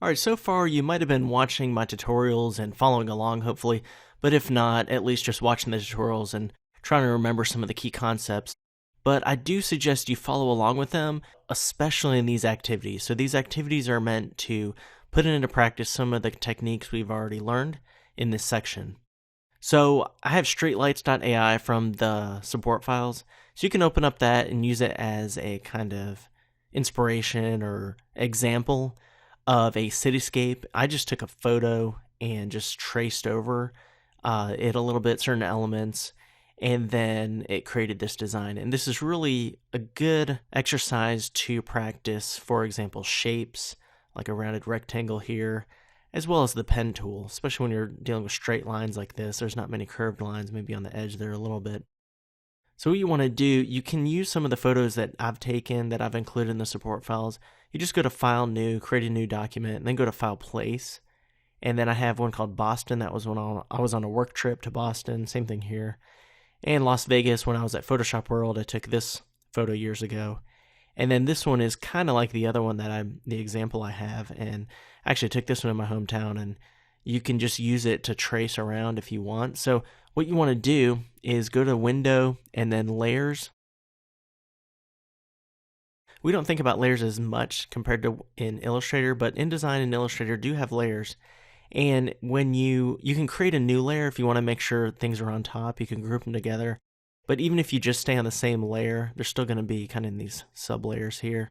Alright, so far you might have been watching my tutorials and following along, hopefully, but if not, at least just watching the tutorials and trying to remember some of the key concepts. But I do suggest you follow along with them, especially in these activities. So these activities are meant to put into practice some of the techniques we've already learned in this section. So I have streetlights.ai from the support files, so you can open up that and use it as a kind of inspiration or example of a cityscape. I just took a photo and just traced over it a little bit, certain elements, and then it created this design. And this is really a good exercise to practice, for example, shapes, like a rounded rectangle here, as well as the pen tool, especially when you're dealing with straight lines like this. There's not many curved lines, maybe on the edge there a little bit. So what you want to do, you can use some of the photos that I've taken that I've included in the support files. You just go to File, New, create a new document, and then go to File, Place. And then I have one called Boston. That was when I was on a work trip to Boston. Same thing here. And Las Vegas, when I was at Photoshop World, I took this photo years ago. And then this one is kind of like the other one the example I have. And actually I took this one in my hometown, and you can just use it to trace around if you want. So what you want to do is go to Window and then Layers. We don't think about layers as much compared to in Illustrator, but InDesign and Illustrator do have layers. And when you can create a new layer if you want to make sure things are on top, you can group them together. But even if you just stay on the same layer, they're still going to be kind of in these sub layers here.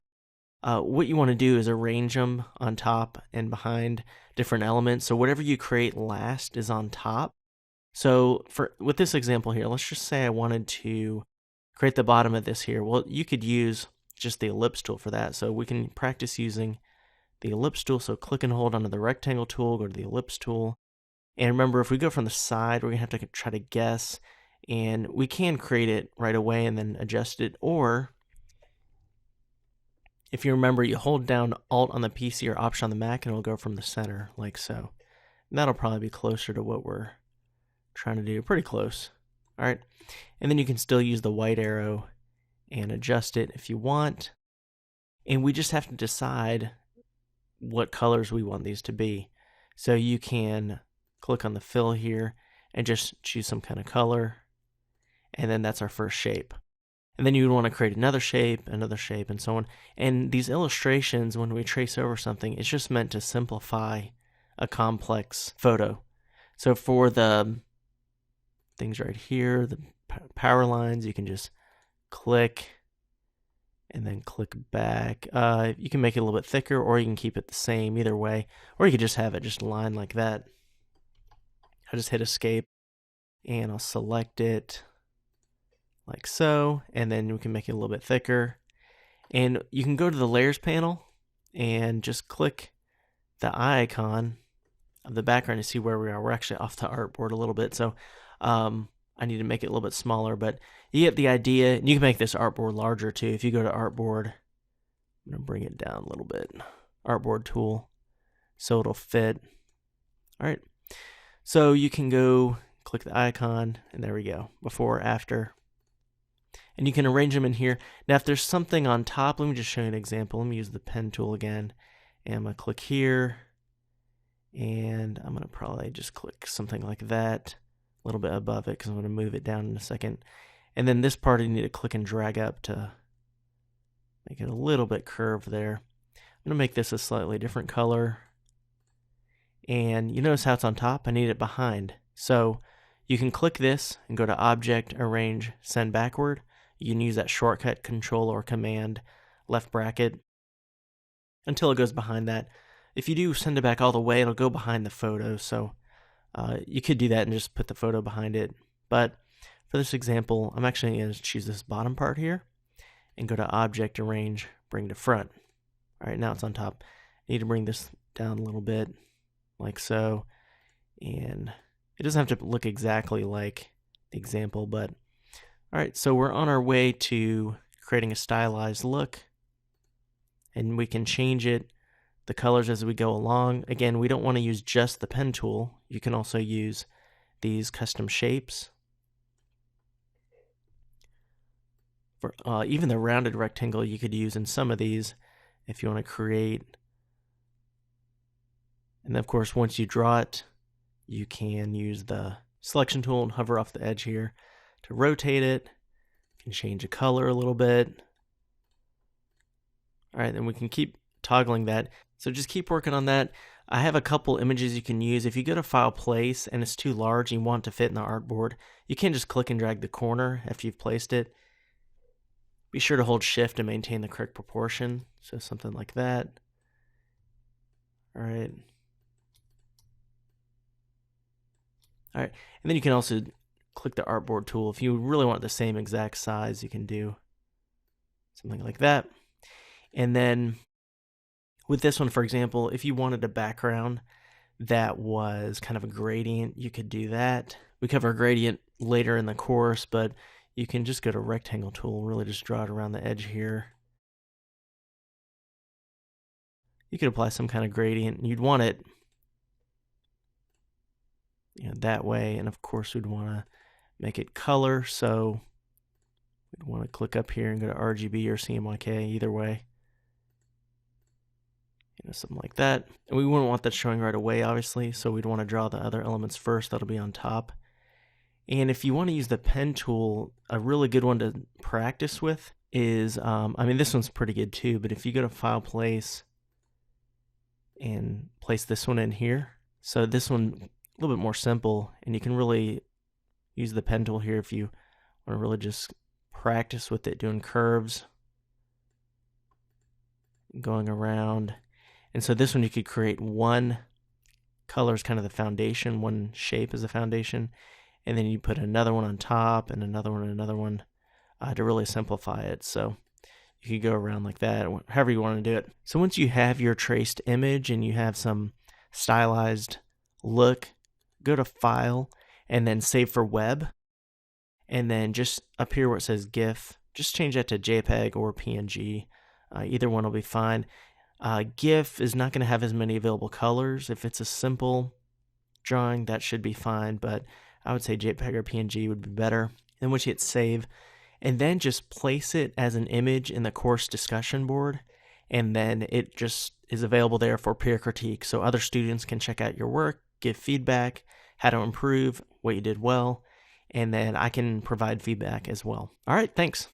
What you want to do is arrange them on top and behind different elements. So whatever you create last is on top. So with this example here, let's just say I wanted to create the bottom of this here. Well, you could use just the ellipse tool for that. So we can practice using the ellipse tool. So click and hold onto the rectangle tool, go to the ellipse tool. And remember, if we go from the side, we're going to have to try to guess. And we can create it right away and then adjust it. Or if you remember, you hold down Alt on the PC or Option on the Mac, and it'll go from the center, like so. And that'll probably be closer to what we're trying to do. Pretty close. All right. And then you can still use the white arrow and adjust it if you want. And we just have to decide what colors we want these to be. So you can click on the fill here and just choose some kind of color. And then that's our first shape. And then you would want to create another shape, and so on. And these illustrations, when we trace over something, it's just meant to simplify a complex photo. So for the things right here, the power lines, you can just click and then click back. You can make it a little bit thicker, or you can keep it the same, either way. Or you could just have it just a line like that. I'll just hit Escape, and I'll select it like so, and then we can make it a little bit thicker. And you can go to the Layers panel and just click the eye icon of the background to see where we are. We're actually off the artboard a little bit, so I need to make it a little bit smaller, but you get the idea. You can make this artboard larger too. If you go to Artboard, I'm going to bring it down a little bit. Artboard tool, so it'll fit. All right, so you can go click the icon, and there we go, before, after. And you can arrange them in here. Now, if there's something on top, let me just show you an example. Let me use the pen tool again, and I'm going to click here, and I'm going to probably just click something like that, a little bit above it, because I'm going to move it down in a second. And then this part you need to click and drag up to make it a little bit curved there. I'm going to make this a slightly different color. And you notice how it's on top? I need it behind. So you can click this and go to Object, Arrange, Send Backward. You can use that shortcut, Control or Command, left bracket, until it goes behind that. If you do send it back all the way, it'll go behind the photo. So you could do that and just put the photo behind it. But for this example, I'm actually going to choose this bottom part here and go to Object, Arrange, Bring to Front. All right, now it's on top. I need to bring this down a little bit, like so. And it doesn't have to look exactly like the example, but all right, so we're on our way to creating a stylized look, and we can change it, the colors, as we go along. Again, we don't want to use just the pen tool. You can also use these custom shapes. For even the rounded rectangle you could use in some of these if you want to create And then of course, once you draw it, you can use the selection tool and hover off the edge here to rotate it. You can change the color a little bit. All right, then we can keep toggling that. So just keep working on that. I have a couple images you can use. If you go to File, Place, and it's too large and you want it to fit in the artboard, you can just click and drag the corner after you've placed it. Be sure to hold Shift to maintain the correct proportion. So something like that. All right. All right, and then you can also click the artboard tool. If you really want the same exact size, you can do something like that. And then with this one, for example, if you wanted a background that was kind of a gradient, you could do that. We cover a gradient later in the course, but you can just go to rectangle tool, really just draw it around the edge here. You could apply some kind of gradient, and you'd want it that way. And of course, we'd want to make it color, so we'd want to click up here and go to RGB or CMYK, either way. Something like that. And we wouldn't want that showing right away, obviously, so we'd want to draw the other elements first. That'll be on top. And if you want to use the pen tool, a really good one to practice with is, I mean, this one's pretty good too, but if you go to File, Place, and place this one in here. So this one, a little bit more simple, and you can really use the pen tool here if you want to really just practice with it, doing curves, going around. And so this one you could create one color as kind of the foundation, one shape as a foundation, and then you put another one on top and another one and another one to really simplify it. So you could go around like that, however you want to do it. So once you have your traced image and you have some stylized look, go to File and then Save for Web. And then just up here where it says GIF, just change that to JPEG or PNG. Either one will be fine. GIF is not going to have as many available colors. If it's a simple drawing, that should be fine, but I would say JPEG or PNG would be better. Then once you hit Save, and then just place it as an image in the course discussion board, and then it just is available there for peer critique, so other students can check out your work, give feedback, how to improve, what you did well, and then I can provide feedback as well. All right, thanks.